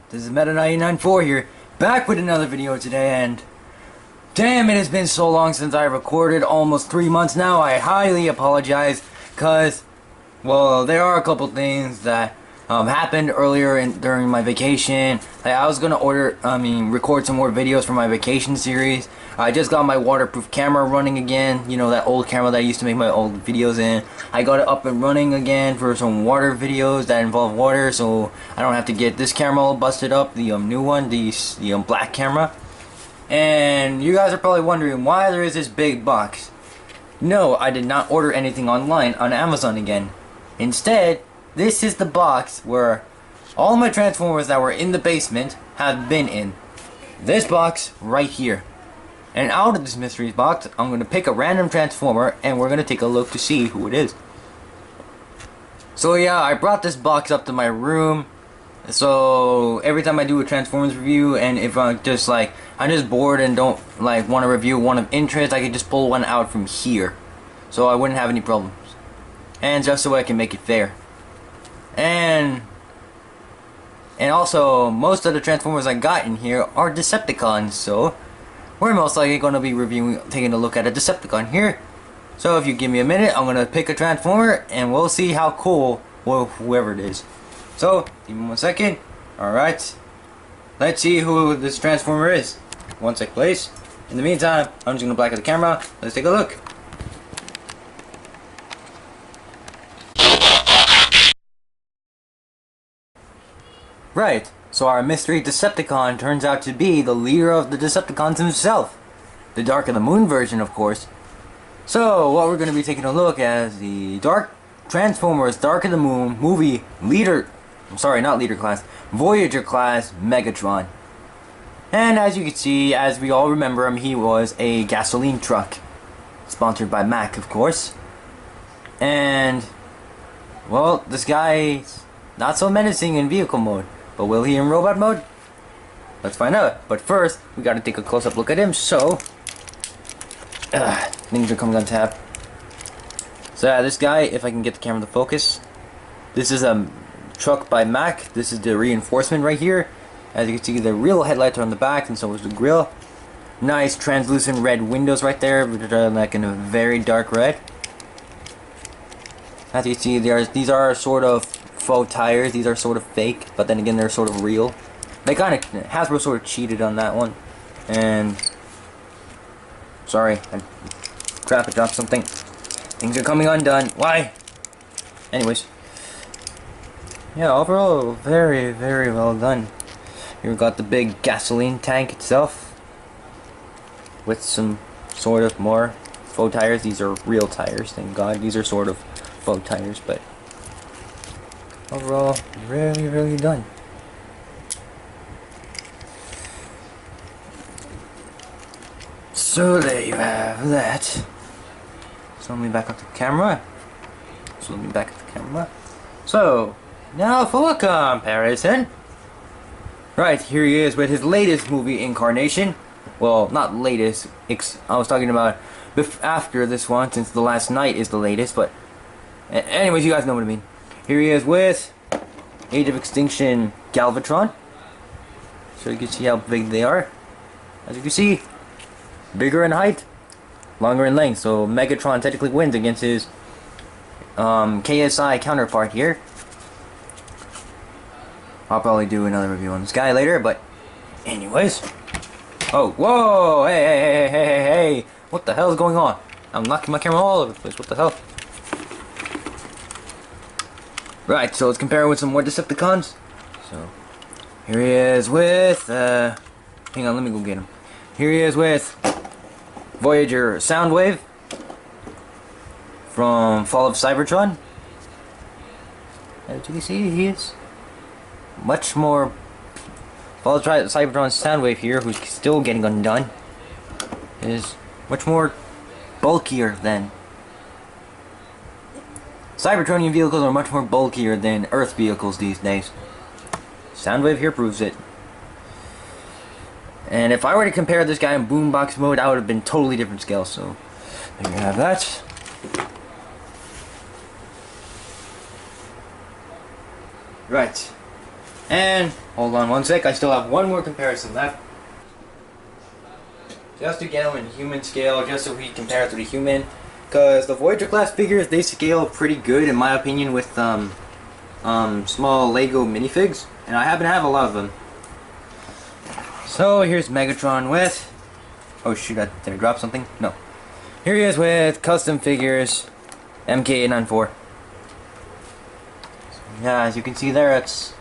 This is Meta994 here, back with another video today, and damn, it has been so long since I recorded, almost 3 months now. I highly apologize, cause, well, there are a couple things that happened earlier during my vacation. Like, I was gonna record some more videos for my vacation series. I just got my waterproof camera running again. You know, that old camera that I used to make my old videos in. I got it up and running again for some water videos that involve water, so I don't have to get this camera all busted up. The new one, the black camera. And you guys are probably wondering why there is this big box. No, I did not order anything online on Amazon again. Instead, this is the box where all my Transformers that were in the basement have been in. This box right here. And out of this mystery box, I'm going to pick a random Transformer and we're going to take a look to see who it is. So yeah, I brought this box up to my room. So every time I do a Transformers review, and if I'm just bored and don't want to review one of interest, I can just pull one out from here. So I wouldn't have any problems. And just so I can make it fair. And also, most of the Transformers I got in here are Decepticons, so we're most likely going to be taking a look at a Decepticon here. So if you give me a minute, I'm going to pick a Transformer, and we'll see how cool, well, whoever it is. So, give me 1 second. Alright. Let's see who this Transformer is. 1 sec, please. In the meantime, I'm just going to black out the camera. Let's take a look. Right, so our mystery Decepticon turns out to be the leader of the Decepticons himself. The Dark of the Moon version, of course. So, what we're going to be taking a look at is the Transformers Dark of the Moon movie Voyager class Megatron. And as you can see, as we all remember him, he was a gasoline truck. Sponsored by Mac, of course. And, well, this guy's not so menacing in vehicle mode. But will he in robot mode? Let's find out. But first, we gotta take a close-up look at him, so things are coming on tap. So yeah, this guy, if I can get the camera to focus, this is a truck by Mac. This is the reinforcement right here. As you can see, the real headlights are on the back, and so is the grille. Nice translucent red windows right there, which are like in a very dark red. As you can see, these are sort of faux tires. These are sort of fake, but then again, they're sort of real. They kind of, Hasbro sort of cheated on that one. And sorry, crap, I dropped something. Things are coming undone. Why? Anyways, yeah, overall, very, very well done. Here we got the big gasoline tank itself, with some sort of more faux tires. These are real tires, thank God. These are sort of faux tires, but overall, really, really done. So there you have that. So let me back up the camera. So, now for a comparison. Right, here he is with his latest movie incarnation. Well, not latest. I was talking about after this one, since The Last Night is the latest, but anyways, you guys know what I mean. Here he is with Age of Extinction Galvatron. So you can see how big they are. As you can see, bigger in height, longer in length. So Megatron technically wins against his KSI counterpart here. I'll probably do another review on this guy later, but anyways. Oh, whoa, hey, what the hell is going on? I'm knocking my camera all over the place, what the hell? Right, so let's compare it with some more Decepticons. So, here he is with, hang on, let me go get him. Here he is with Voyager Soundwave from Fall of Cybertron. As you can see, he is much more. Fall of Cybertron's Soundwave here, who's still getting undone, is much more bulkier than. Cybertronian vehicles are much more bulkier than Earth vehicles these days. Soundwave here proves it. And if I were to compare this guy in boombox mode, I would have been totally different scale. So there you have that. Right. And hold on one sec, I still have one more comparison left. Just to get them in human scale, just so we compare it to the human. Because the Voyager class figures, they scale pretty good in my opinion with small Lego minifigs. And I happen to have a lot of them. So here's Megatron with... Oh shoot, did I drop something? No. Here he is with custom figures, MK894. Yeah, as you can see there, it's...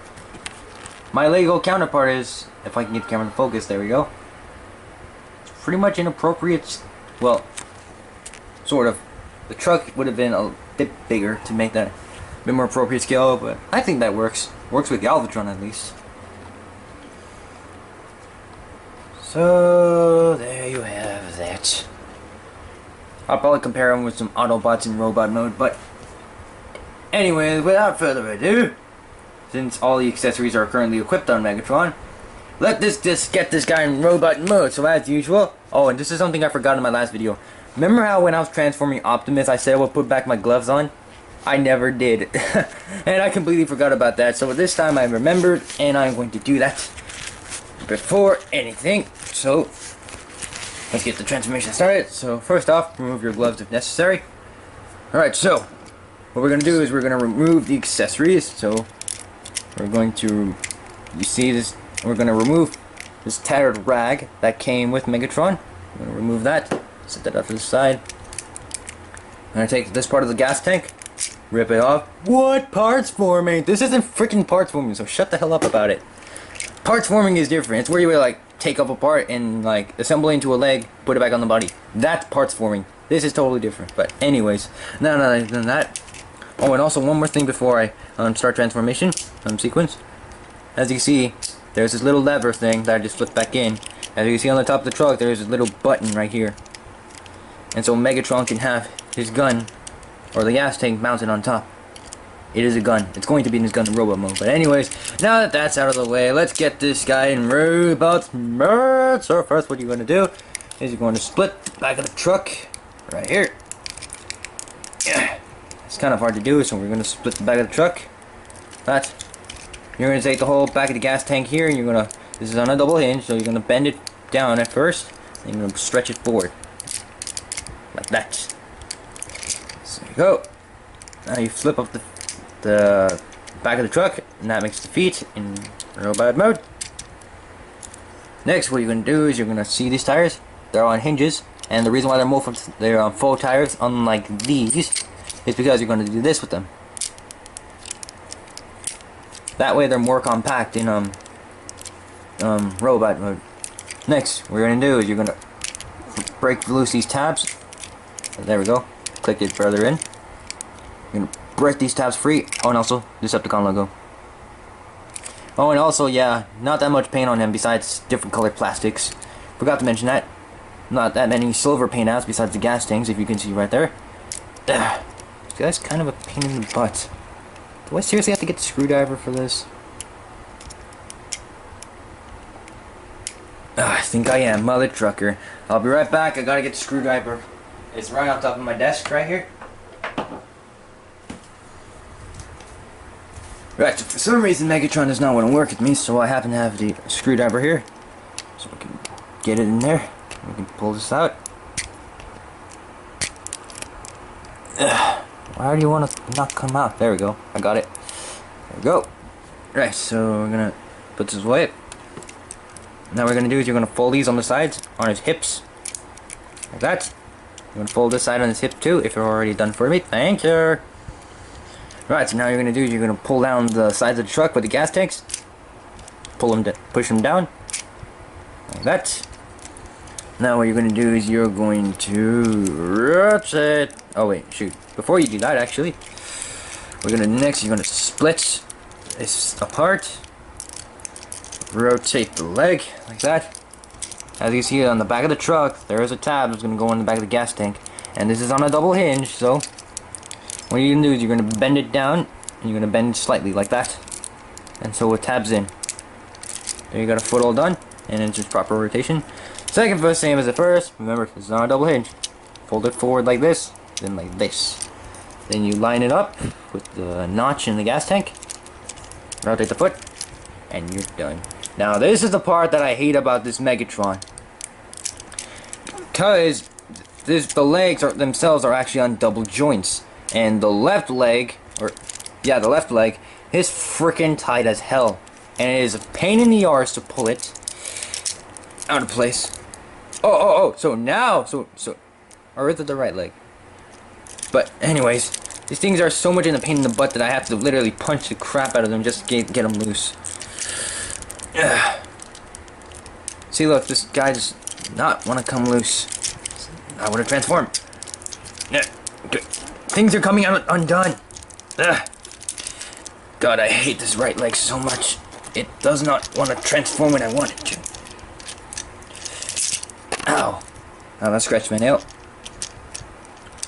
My Lego counterpart is... If I can get the camera to focus, there we go. It's pretty much inappropriate... Well, sort of. The truck would have been a bit bigger to make that a bit more appropriate scale, but I think that works. Works with Galvatron at least. So there you have that. I'll probably compare them with some Autobots in robot mode, but anyways, without further ado, since all the accessories are currently equipped on Megatron, let's just get this guy in robot mode. So as usual, oh, and this is something I forgot in my last video. Remember how when I was transforming Optimus, I said I would put back my gloves on? I never did. And I completely forgot about that. So this time I remembered, and I'm going to do that before anything. So let's get the transformation started. So first off, remove your gloves if necessary. Alright, so what we're going to do is we're going to remove the accessories. So we're going to, you see this, we're going to remove this tattered rag that came with Megatron. I'm going to remove that, set that up to the side. I'm going to take this part of the gas tank, rip it off. What? Parts forming? This isn't freaking parts forming, so shut the hell up about it. Parts forming is different. It's where you like take up a part and like assemble it into a leg, put it back on the body. That's parts forming. This is totally different. But anyways, now than that. Oh, and also one more thing before I start transformation sequence. As you see, there's this little lever thing that I just flipped back in. As you can see on the top of the truck, there's a little button right here. And so Megatron can have his gun or the gas tank mounted on top. It is a gun. It's going to be in his gun in robot mode. But anyways, now that that's out of the way, let's get this guy in robot mode. So first what you're going to do is you're going to split the back of the truck right here. Yeah. It's kind of hard to do, so we're going to split the back of the truck. That. You're going to take the whole back of the gas tank here, and you're going to, this is on a double hinge, so you're going to bend it down at first, and you're going to stretch it forward. Like that. So there you go. Now you flip up the back of the truck, and that makes the feet in robot mode. Next, what you're going to do is you're going to see these tires. They're on hinges, and the reason why they're on faux tires, unlike these, is because you're going to do this with them. That way they're more compact in robot mode. Next, what you're going to do is you're going to break loose these tabs. There we go. Click it further in. You're going to break these tabs free. Oh, and also Decepticon logo. Oh, and also, yeah, not that much paint on him besides different colored plastics. Forgot to mention that. Not that many silver paint outs besides the gas tanks, if you can see right there. Ugh. This guy's kind of a pain in the butt. Do I seriously have to get the screwdriver for this? I think I am, mother trucker. I'll be right back. I gotta get the screwdriver. It's right on top of my desk right here. Right, so for some reason Megatron does not want to work with me, so I happen to have the screwdriver here. So we can get it in there. We can pull this out. Ugh. Why do you want to not come out? There we go. I got it. There we go. Right, so we're gonna put this away. Now what we're gonna do is you're gonna fold these on the sides, on his hips. Like that. You're gonna fold this side on his hip too, if you're already done for me. Thank you. Right, so now what you're gonna do is you're gonna pull down the sides of the truck with the gas tanks. Pull them, push them down. Like that. Now what you're going to do is you're going to rotate. Oh wait, shoot. Before you do that, actually, we're going to next, you're going to split this apart. Rotate the leg like that. As you see on the back of the truck, there is a tab that's going to go in the back of the gas tank. And this is on a double hinge, so what you're going to do is you're going to bend it down, and you're going to bend it slightly like that. And so it tabs in. There you got a foot all done, and it's just proper rotation. Second foot, same as the first. Remember, this is on a double hinge. Fold it forward like this, then like this. Then you line it up with the notch in the gas tank. Rotate the foot. and you're done. Now this is the part that I hate about this Megatron, because the legs themselves are actually on double joints, and the left leg, the left leg is freaking tight as hell, and it is a pain in the arse to pull it out of place. So now, or is it the right leg? But anyways, these things are so much in a pain in the butt that I have to literally punch the crap out of them just to get them loose. See, look, this guy does not want to come loose. I want to transform. Things are coming out undone. God, I hate this right leg so much. It does not want to transform when I want it to. Ow. Oh, that scratched my nail.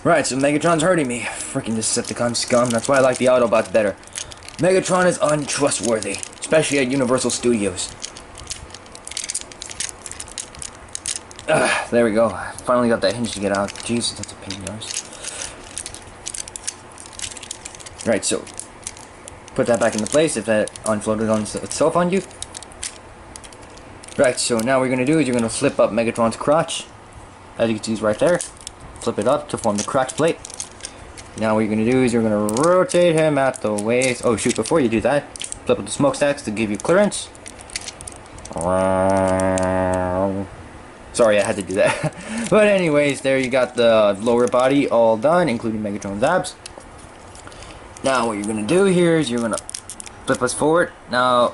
Right, so Megatron's hurting me. Freaking Decepticon scum. That's why I like the Autobots better. Megatron is untrustworthy, especially at Universal Studios. There we go. Finally got that hinge to get out. Jesus, that's a pain in the arse. Right, so put that back into place if that unfloated on itself on you. Right, so now what you're going to do is you're going to flip up Megatron's crotch. As you can see, it's right there. Flip it up to form the crotch plate. Now what you're going to do is you're going to rotate him out the waist. Oh shoot, before you do that, flip up the smokestacks to give you clearance. Sorry, I had to do that. But anyways, there you got the lower body all done, including Megatron's abs. Now what you're going to do here is you're going to flip us forward. Now,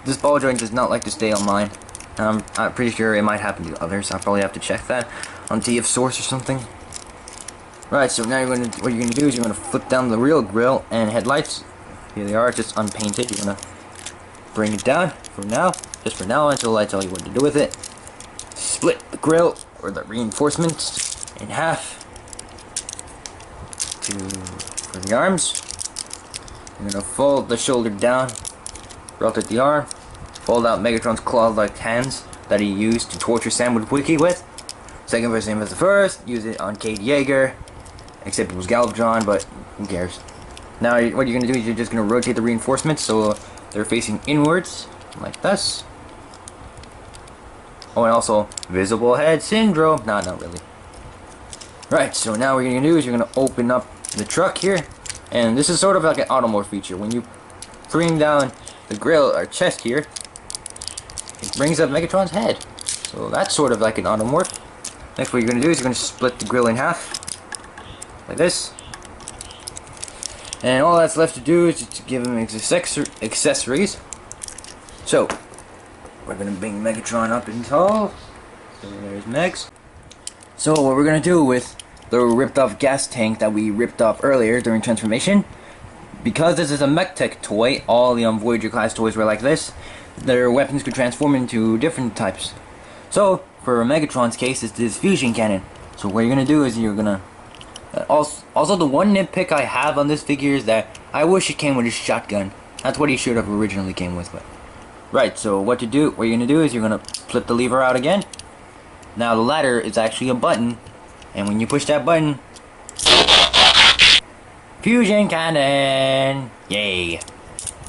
this ball joint does not like to stay on mine. I'm pretty sure it might happen to others. I'll probably have to check that on TF Source or something. Right, so now what you're going to do is you're going to flip down the real grille and headlights. Here they are, just unpainted. You're going to bring it down for now. Just for now until I tell you what to do with it. Split the grille or the reinforcements in half for the arms. I'm going to fold the shoulder down, rotate the arm, fold out Megatron's claw-like hands that he used to torture Sam with Wiki with. Second verse, same as the first. Use it on Kate Yeager, except it was Galvatron, but who cares? Now what you're going to do is you're just going to rotate the reinforcements so they're facing inwards, like this. Oh, and also visible head syndrome. Nah, not really. Right, so now what you're going to do is you're going to open up the truck here, and this is sort of like an automorph feature. When you bring down the grill or chest here, it brings up Megatron's head. So that's sort of like an automorph. Next, what you're going to do is you're going to split the grill in half, like this. And all that's left to do is to give him accessories. So, we're going to bring Megatron up in tall. So there's Megs. So what we're going to do with the ripped off gas tank that we ripped off earlier during transformation, because this is a Mech-Tech toy, all the Voyager class toys were like this, their weapons could transform into different types. So, for Megatron's case, it's this fusion cannon. So what you're going to do is you're going to... Also, the one nitpick I have on this figure is that I wish it came with a shotgun. That's what he should have originally came with. Right, so what you're going to do is you're going to flip the lever out again. Now the ladder is actually a button, and when you push that button... Fusion cannon! Yay!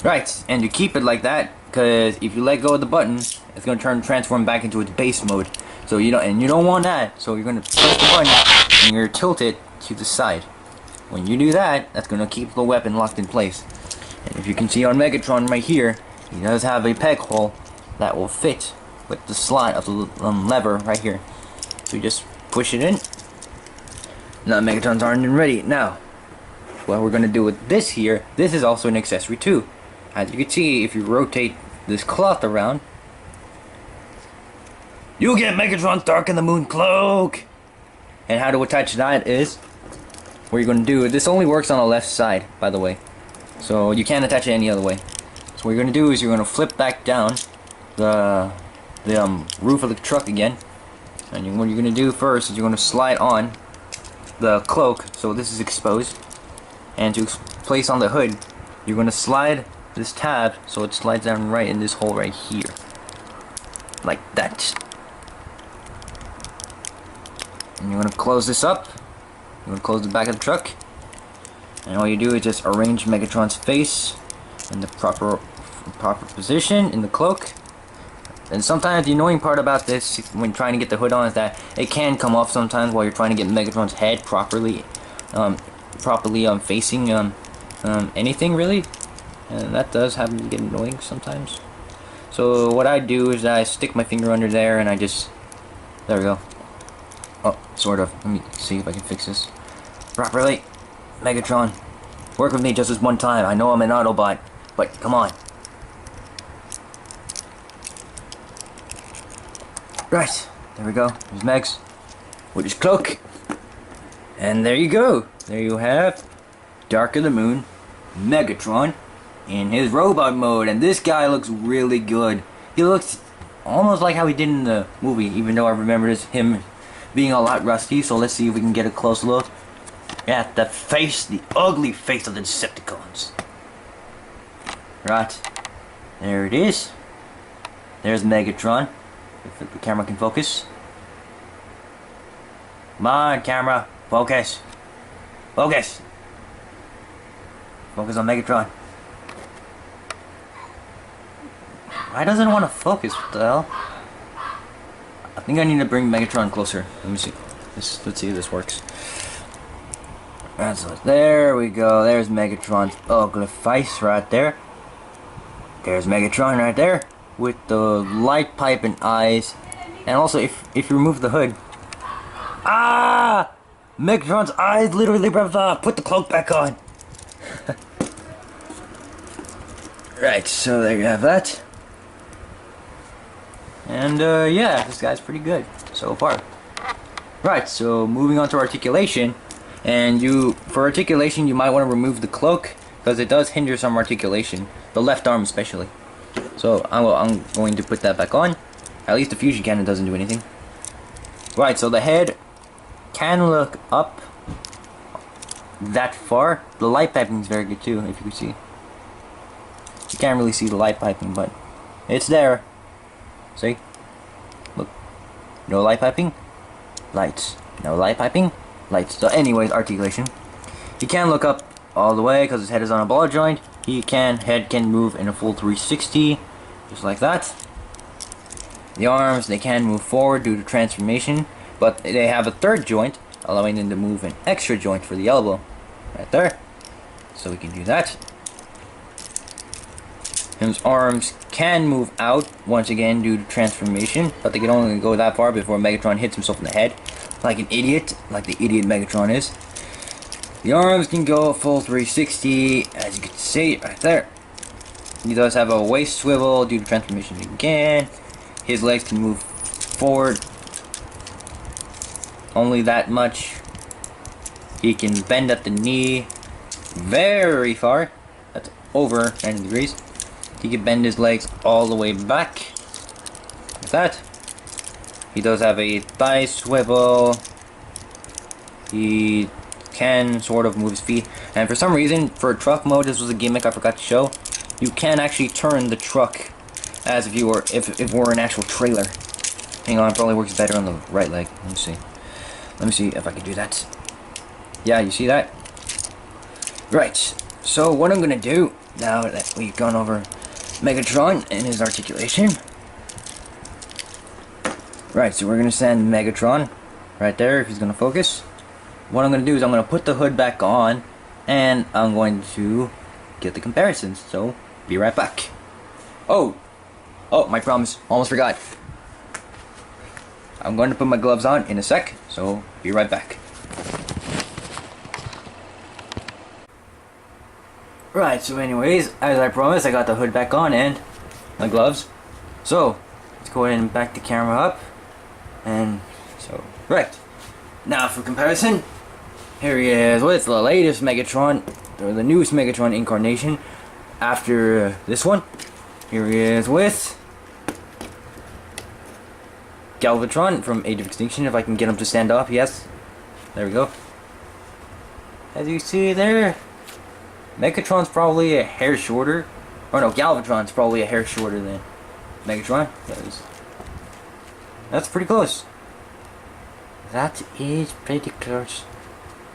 Right, and you keep it like that, because if you let go of the button, it's going to transform back into its base mode. So you don't want that. So you're going to press the button and you're going to tilt it to the side. When you do that, that's going to keep the weapon locked in place. And if you can see on Megatron right here, he does have a peg hole that will fit with the slot of the lever right here. So you just push it in. Now Megatron's armed and ready. Now, what we're going to do with this here, this is also an accessory too. As you can see, if you rotate this cloth around, you get Megatron's Dark in the Moon cloak! And how to attach that is, what you're going to do, this only works on the left side, by the way. So you can't attach it any other way. So what you're going to do is you're going to flip back down the roof of the truck again. And what you're going to do first is you're going to slide on the cloak, so this is exposed. And to place on the hood, you're going to slide this tab so it slides down right in this hole right here. Like that. And you're going to close this up. You're going to close the back of the truck. And all you do is just arrange Megatron's face in the proper in proper position in the cloak. And sometimes the annoying part about this when trying to get the hood on is that it can come off sometimes while you're trying to get Megatron's head properly facing anything really, and that does happen to get annoying sometimes. So what I do is I stick my finger under there and I just, there we go. Oh, sort of. Let me see if I can fix this properly. Megatron, work with me just this one time. I know I'm an Autobot, but come on. Right, there we go. There's Megs with his cloak. And there you go. There you have Dark of the Moon, Megatron, in his robot mode. And this guy looks really good. He looks almost like how he did in the movie, even though I remember him being a lot rusty. So let's see if we can get a close look at the face, the ugly face of the Decepticons. Right, there it is. There's Megatron. If the camera can focus. Come on, camera. Focus. Focus. Focus on Megatron. Why doesn't it want to focus? What the hell? I think I need to bring Megatron closer. Let me see. Let's see if this works. So there we go. There's Megatron's ugly face right there. There's Megatron right there, with the light pipe and eyes. And also, if you remove the hood, Megatron's eyes literally put the cloak back on. Right, so there you have that. And yeah, this guy's pretty good so far. Right, so moving on to articulation. And for articulation, you might want to remove the cloak, because it does hinder some articulation, the left arm especially. So I'm going to put that back on. At least the fusion cannon doesn't do anything. Right, so the head can look up that far. The light piping is very good too, if you can see. You can't really see the light piping, but it's there. See? Look. No light piping. Lights. No light piping. Lights. So anyways, articulation. He can look up all the way because his head is on a ball joint. Head can move in a full 360, just like that. The arms, they can move forward due to transformation, but they have a third joint, allowing them to move an extra joint for the elbow. Right there. So we can do that. His arms can move out, once again, due to transformation, but they can only go that far before Megatron hits himself in the head, like an idiot, like the idiot Megatron is. The arms can go a full 360, as you can see right there. He does have a waist swivel due to transformation again. His legs can move forward only that much. He can bend at the knee very far. That's over 90 degrees. He can bend his legs all the way back. Like that. He does have a thigh swivel. He can sort of move his feet. And for some reason, for truck mode, this was a gimmick I forgot to show. You can actually turn the truck as if you were, if it were an actual trailer. Hang on, it probably works better on the right leg. Let me see. Let me see if I can do that. Yeah, you see that? Right. So what I'm gonna do now that we've gone over Megatron and his articulation. Right, so we're gonna send Megatron right there if he's gonna focus. What I'm gonna do is I'm gonna put the hood back on and I'm going to get the comparisons. So be right back. Oh, my promise, almost forgot. I'm going to put my gloves on in a sec, so be right back. Right, so anyways, as I promised, I got the hood back on and my gloves. So, let's go ahead and back the camera up. And so, right. Now for comparison, here he is with the latest Megatron, or the newest Megatron incarnation after this one. Here he is with Galvatron from Age of Extinction, if I can get him to stand up, yes. There we go. As you see there, Megatron's probably a hair shorter. Or no, Galvatron's probably a hair shorter than Megatron. That's pretty close. That is pretty close.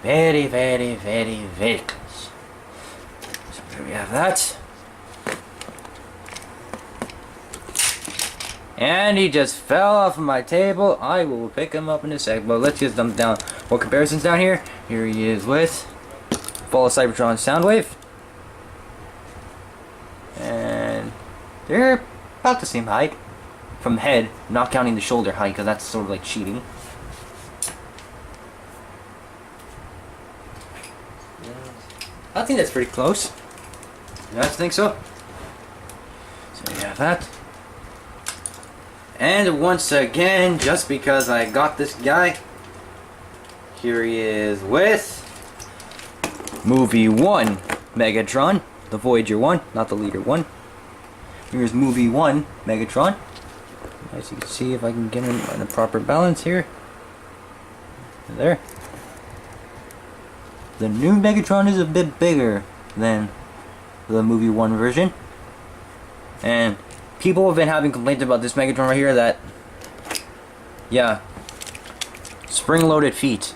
Very, very, very, very close. So here we have that. And he just fell off of my table. I will pick him up in a sec, but let's get them down. More comparisons down here. Here he is with Fall of Cybertron Soundwave. And they're about the same height. From the head, not counting the shoulder height, because that's sort of like cheating. I think that's pretty close. You guys think so? So we have that. And once again, just because I got this guy, here he is with Movie 1 Megatron, the Voyager 1, not the Leader 1. Here's Movie 1 Megatron. As you can see, if I can get him in a proper balance here. There. The new Megatron is a bit bigger than the Movie 1 version. And people have been having complaints about this Megatron right here that, yeah, spring-loaded feet.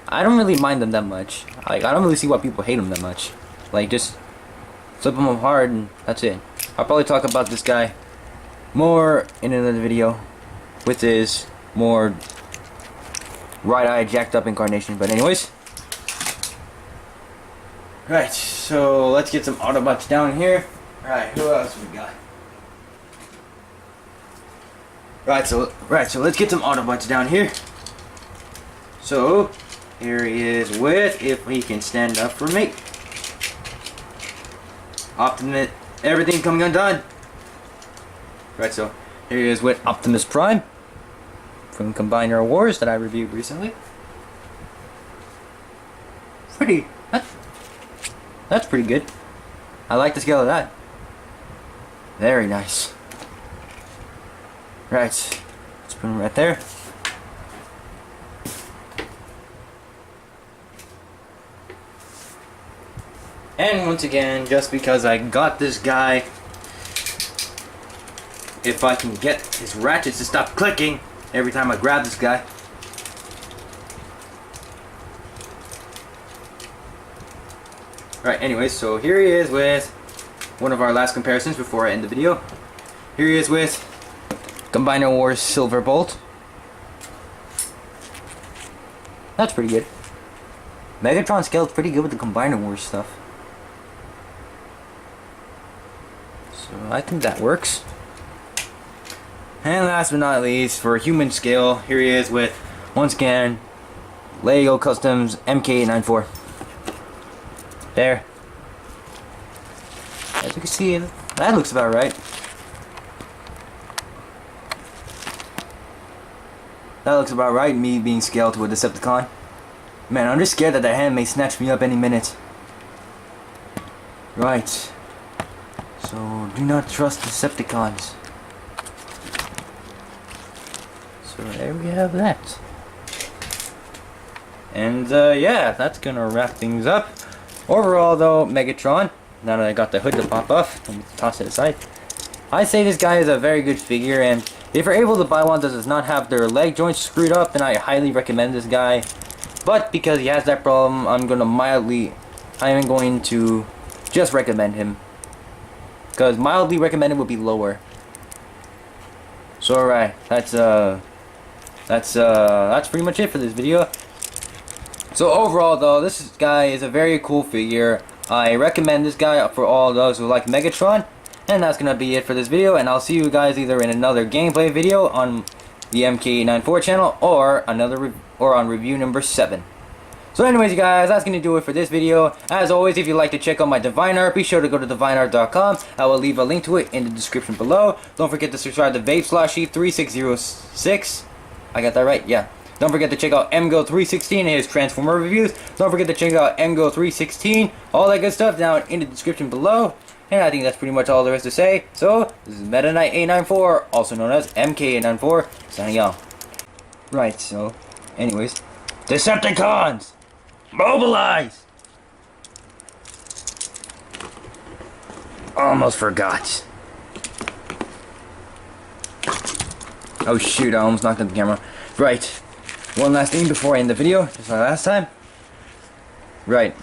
I don't really mind them that much. Like, I don't really see why people hate them that much. Like, just flip them apart and that's it. I'll probably talk about this guy more in another video with his more right-eye jacked up incarnation. But anyways, right, so let's get some Autobots down here. Right, who else we got? Right, so let's get some Autobots down here. So here he is with, if he can stand up for me, Optimus, everything coming undone. Right, so here he is with Optimus Prime from Combiner Wars that I reviewed recently. That's pretty good. I like the scale of that. Very nice. Right, let's put him right there. And once again, just because I got this guy, if I can get his ratchets to stop clicking every time I grab this guy. Right, anyways, so here he is with one of our last comparisons before I end the video. Here he is with Combiner Wars Silver Bolt. That's pretty good. Megatron scale's pretty good with the Combiner Wars stuff. So I think that works. And last but not least, for human scale, here he is with, once again, Lego Customs MK894. There. As you can see, that looks about right. That looks about right, me being scaled to a Decepticon. Man, I'm just scared that the hand may snatch me up any minute. Right. So, do not trust Decepticons. So there we have that. And yeah, that's gonna wrap things up. Overall though, Megatron, now that I got the hood to pop off, let me toss it aside. I say this guy is a very good figure, and if you're able to buy one that does not have their leg joints screwed up, then I highly recommend this guy. But because he has that problem, I am going to just recommend him. Because mildly recommended would be lower. So alright, that's pretty much it for this video. So overall though, this guy is a very cool figure. I recommend this guy for all those who like Megatron. And that's gonna be it for this video, and I'll see you guys either in another gameplay video on the MK894 channel or on review number 7. So anyways you guys, that's gonna do it for this video. As always, if you'd like to check out my Divine Art, be sure to go to divineart.com. I will leave a link to it in the description below. Don't forget to subscribe to VapeSlashy3606. I got that right? Yeah. Don't forget to check out MGO316 and his Transformer reviews. Don't forget to check out MGO316. All that good stuff down in the description below. And I think that's pretty much all there is to say. So, this is Meta Knight 894, also known as MK894, signing out. Right, so, anyways. Decepticons! Mobilize! Almost forgot. Oh shoot, I almost knocked out the camera. Right. One last thing before I end the video, just like last time. Right.